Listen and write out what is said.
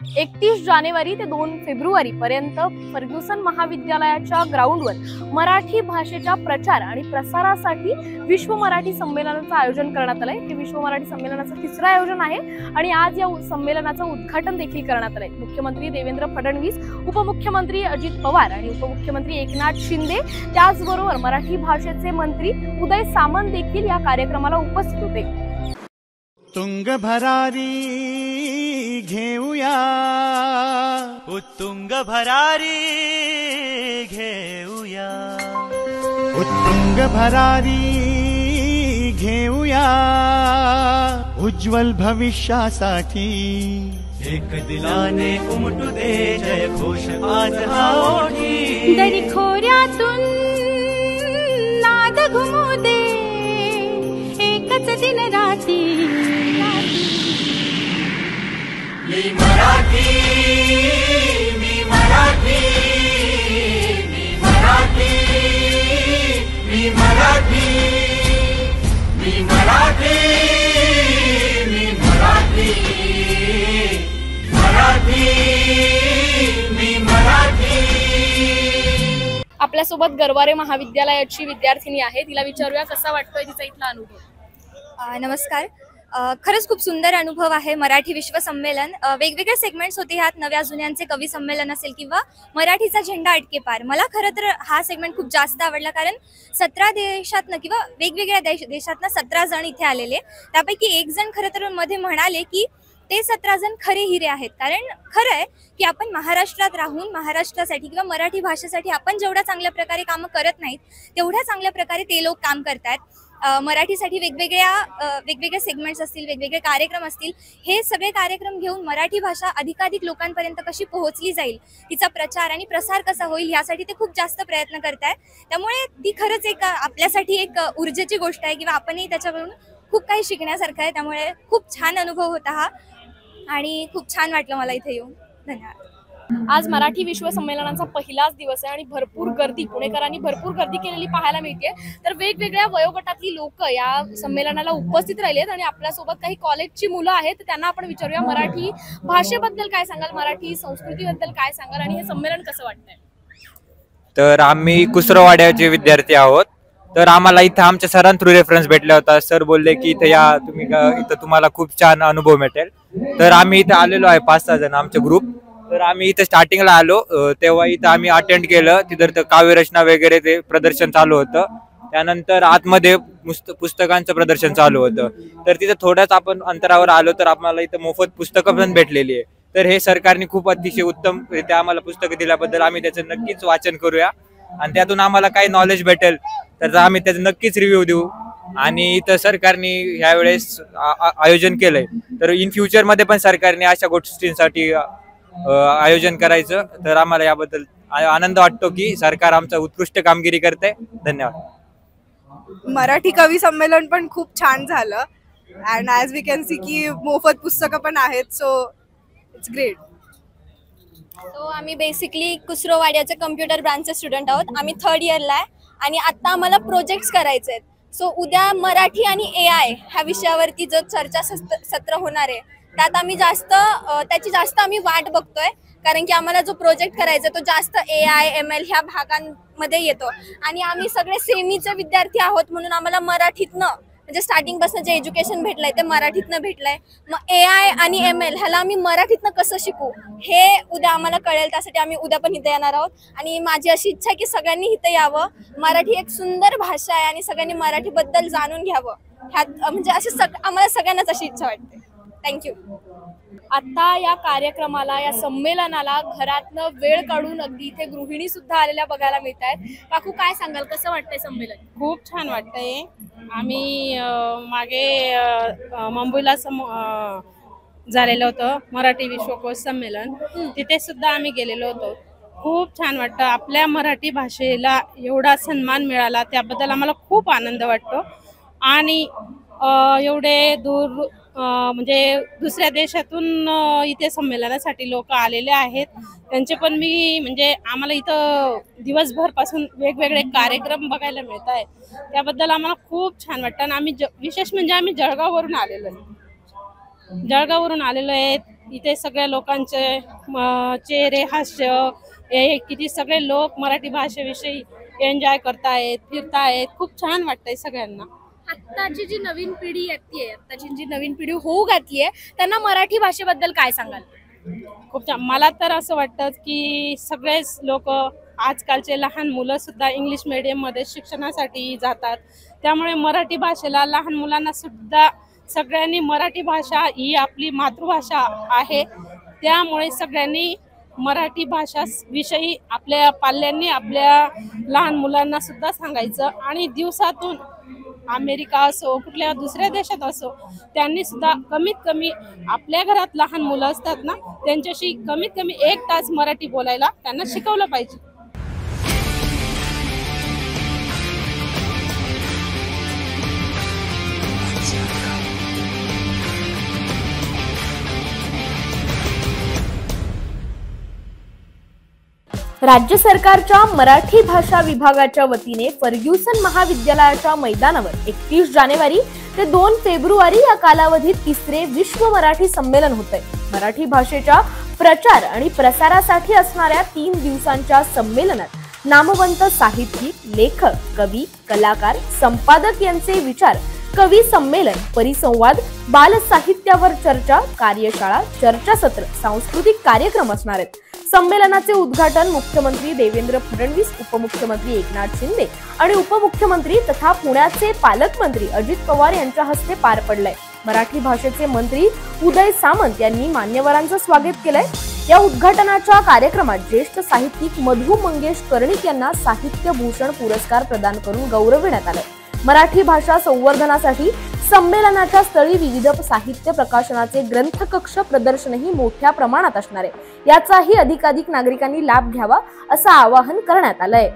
31 जानेवारी ते 2 फेब्रुवारी पर्यंत फर्ग्युसन महाविद्यालयाच्या ग्राउंडवर मराठी भाषेच्या प्रचार आणि प्रसारासाठी विश्व मराठी संमेलनाचं आयोजन करण्यात आलंय। हे विश्व मराठी संमेलनाचं तिसरं आयोजन आहे आणि आज या संमेलनाचं उद्घाटन देखील करण्यात आलंय। मुख्यमंत्री देवेंद्र फडणवीस, उपमुख्यमंत्री अजित पवार आणि उपमुख्यमंत्री एकनाथ शिंदे, त्याचबरोबर मराठी भाषेचे मंत्री उदय सामंत देखील या कार्यक्रमाला उपस्थित होते। तुंग भरारी घेऊया, उत्तुंग भरारी घेऊया, उत्तुंग भरारी घेऊया, उज्ज्वल भविष्यासाठी एक दिलाने उमटू दे जय घोष आज हा ओठी, दरी खोऱ्यातून नाद घुमू दे एकच दिन राती, मी मराठी, मी मराठी, मी मराठी, मी मराठी, मी मराठी, मी मराठी, मराठी, मी मराठी। आपल्यासोबत गरवारे महाविद्यालयाची विद्यार्थिनी आहे, तिला विचारूया कसा वाटतोय तिचा इथला अनुभव। नमस्कार। खरंच खूप सुंदर अनुभव आहे। मराठी विश्व संमेलन, वेगवेगळे सेगमेंट्स होते ह्यात, नव्या जुन्यांचे कवी संमेलन असेल किंवा मराठीचा झेंडा अटके पार। मला खरं तर हा सेगमेंट खूप जास्त आवडला, कारण 17 देशातनं किंवा वेगवेगळ्या देशातनं 17 जण इथे आलेले, त्यापैकी एक जण खरं तर मध्ये म्हणाले की ते 17 जण खरे हिरे आहेत। कारण खरं आहे की आपण महाराष्ट्रात राहून महाराष्ट्रासाठी किंवा मराठी भाषेसाठी आपण जेवढ्या चांगल्या प्रकारे कामं करत नाहीत तेवढ्या चांगल्या प्रकारे ते लोक काम करतात। मराठीसाठी वेगवेगळे सेगमेंट्स असतील, वेगवेगळे कार्यक्रम असतील, हे सगळे कार्यक्रम घेऊन मराठी भाषा अधिकाधिक लोकांपर्यंत कशी पोहोचली जाईल, तिचा प्रचार आणि प्रसार कसा होईल यासाठी ते खूप जास्त प्रयत्न करतायत। त्यामुळे ती खरंच एक आपल्यासाठी एक ऊर्जेची गोष्ट आहे किंवा आपणही त्याच्याकडून खूप काही शिकण्यासारखं आहे। त्यामुळे खूप छान अनुभव होता हा आणि खूप छान वाटलं मला इथे येऊन। धन्यवाद। आज मराठी विश्व संमेलनाचा पहिलाच दिवस आहे आणि भरपूर गर्दी, पुणेकरांनी भरपूर गर्दी केलेली पाहायला मिळते। तर वेगवेगळ्या वयोगटातली लोक या संमेलनाला उपस्थित राहिलेत आणि आपल्यासोबत काही कॉलेजची मुलं आहेत, त्यांना आपण विचारूया मराठी भाषेबद्दल काय सांगाल, मराठी संस्कृतीबद्दल काय सांगाल आणि हे संमेलन कसं वाटतंय। तर आम्ही कुसरवाड्याचे विद्यार्थी आहोत। तर आम्हाला इथं आमच्या सरां थ्रू रेफरन्स भेटला होता। सर बोलले की इथं या तुम्ही, इथं तुम्हाला खूप छान अनुभव भेटेल। तर आम्ही इथं आलेलो आहे 5-6 जण आमचे ग्रुप। तर आम्ही इथं स्टार्टिंगला आलो तेव्हा इथं आम्ही अटेंड केलं, तिथं काव्यरचना वगैरे ते प्रदर्शन चालू होतं। त्यानंतर आतमध्ये पुस्तकांचं प्रदर्शन चालू होतं। तर तिथं थोड्याच आपण अंतरावर आलो तर आम्हाला इथं मोफत पुस्तकं पण भेटलेली आहे। तर हे सरकारने खूप अतिशय उत्तम रित्या आम्हाला पुस्तकं दिल्याबद्दल आम्ही त्याचं नक्कीच वाचन करूया आणि त्यातून आम्हाला काही नॉलेज भेटेल तर आम्ही त्याचं नक्कीच रिव्ह्यू देऊ। आणि इथं सरकारने ह्यावेळेस आयोजन केलंय, तर इन फ्युचर मध्ये पण सरकारने अशा गोष्टींसाठी आयोजन करायचं। तर आम्हाला याबद्दल आनंद वाटतो की सरकार आमचं उत्कृष्ट कामगिरी करते। धन्यवाद। मराठी कवी संमेलन पण खूप छान झालं and as we can see की मोफत पुस्तकं पण आहेत, सो इट्स ग्रेट। सो आम्ही बेसिकली कुसरोवाड्याचे कम्प्युटर ब्रांचचे स्टुडंट आहोत। आम्ही 3rd इयरला आहे आणि आता आम्हाला प्रोजेक्ट्स करायचे आहेत। सो उद्या मराठी आणि AI ह्या विषयावरती जो चर्चा सत्र होणार आहे त्यात आम्ही त्याची जास्त आम्ही वाट बघतोय, कारण की आम्हाला जो प्रोजेक्ट करायचा तो जास्त AI ML ह्या भागांमध्ये येतो आणि आम्ही सगळे सेमीचे विद्यार्थी आहोत, म्हणून आम्हाला मराठीतनं म्हणजे स्टार्टिंग पासून जे एज्युकेशन भेटलंय ते मराठीतनं भेटलंय। मग AI आणि ML ह्याला आम्ही मराठीतनं कसं शिकू हे उद्या आम्हाला कळेल, त्यासाठी आम्ही उद्या पण इथे येणार आहोत। आणि माझी अशी इच्छा आहे की सगळ्यांनी इथे यावं। मराठी एक सुंदर भाषा आहे आणि सगळ्यांनी मराठीबद्दल जाणून घ्यावं, ह्यात म्हणजे अशी आम्हाला सगळ्यांनाच अशी इच्छा वाटते। थँक्यू। आता या कार्यक्रमाला, या संमेलनाला घरातनं वेळ काढून अगदी इथे गृहिणी सुद्धा आलेल्या बघायला मिळत आहेत। काकू काय सांगाल, कसं वाटतंय संमेलन? खूप छान वाटतंय। आम्ही मागे मुंबईला झालेलं होतं मराठी विश्वकोश संमेलन, तिथे सुद्धा आम्ही गेलेलो होतो। खूप छान वाटतं, आपल्या मराठी भाषेला एवढा सन्मान मिळाला त्याबद्दल आम्हाला खूप आनंद वाटतो। आणि एवढे दूर म्हणजे दुसऱ्या देशातून इथे संमेलनासाठी लोक आलेले आहेत, त्यांचे पण मी म्हणजे आम्हाला इथं दिवसभर पासून वेगवेगळे कार्यक्रम बघायला मिळत आहे, त्याबद्दल आम्हाला खूप छान वाटतं। आणि आम्ही विशेष म्हणजे आम्ही जळगाववरून आलेलो आहे, इथे सगळ्या लोकांचे चेहरे हास्य हे किती सगळे लोक मराठी भाषेविषयी एन्जॉय करतायत, फिरतायत. खूप छान वाटतंय सगळ्यांना. आत्ताची जी नवीन पिढी येते, आत्ताची जी नवीन पिढी होऊ घातली आहे, त्यांना मराठी भाषेबद्दल काय सांगाल? खूप छान. मला तर असं वाटतं की सगळेच लोक आजकालचे लहान मुलं सुद्धा इंग्लिश मीडियममध्ये शिक्षणासाठी जातात. त्यामुळे मराठी भाषेला लहान मुलांना सुद्धा सगळ्यांनी मराठी भाषा ही आपली मातृभाषा आहे, त्यामुळे सगळ्यांनी मराठी भाषा विषयी आपल्या पाल्यांनी आपल्या लहान मुलांना सुद्धा सांगायचं. आणि दिवसातून अमेरिका असो कुठल्या दुसऱ्या देशात असो त्यांनी सुद्धा कमीत कमी आपल्या घरात लहान मुलं असतात ना त्यांच्याशी कमीत कमी 1 तास मराठी बोलायला त्यांना शिकवलं पाहिजे. राज्य सरकारच्या मराठी भाषा विभागाच्या वतीने फर्ग्युसन महाविद्यालयाच्या मैदानावर 31 जानेवारी ते 2 फेब्रुवारी या कालावधीत 3रे विश्व मराठी संमेलन होतंय. मराठी भाषेच्या प्रचार आणि प्रसारासाठी असणाऱ्या 3 दिवसांच्या संमेलनात नामवंत साहित्यिक, लेखक, कवी, कलाकार, संपादक यांचे विचार, कवी संमेलन, परिसंवाद, बाल साहित्यावर चर्चा, कार्यशाळा, चर्चासत्र, सांस्कृतिक कार्यक्रम असणार आहेत. संमेलनाचे उद्घाटन मुख्यमंत्री देवेंद्र फडणवीस, उपमुख्यमंत्री एकनाथ शिंदे आणि उपमुख्यमंत्री तथा पुण्याचे पालकमंत्री अजित पवार यांच्या हस्ते पार पडलंय. मराठी भाषेचे मंत्री उदय सामंत यांनी मान्यवरांचं स्वागत केलंय. या उद्घाटनाच्या कार्यक्रमात ज्येष्ठ साहित्यिक मधु मंगेश कर्णिक यांना साहित्य भूषण पुरस्कार प्रदान करून गौरविण्यात आलंय. मराठी भाषा संवर्धनासाठी संमेलनाच्या स्थळी विविध साहित्य प्रकाशनाचे ग्रंथकक्ष प्रदर्शनही मोठ्या प्रमाणात असणार आहे. याचाही अधिकाधिक नागरिकांनी लाभ घ्यावा असं आवाहन करण्यात आलंय.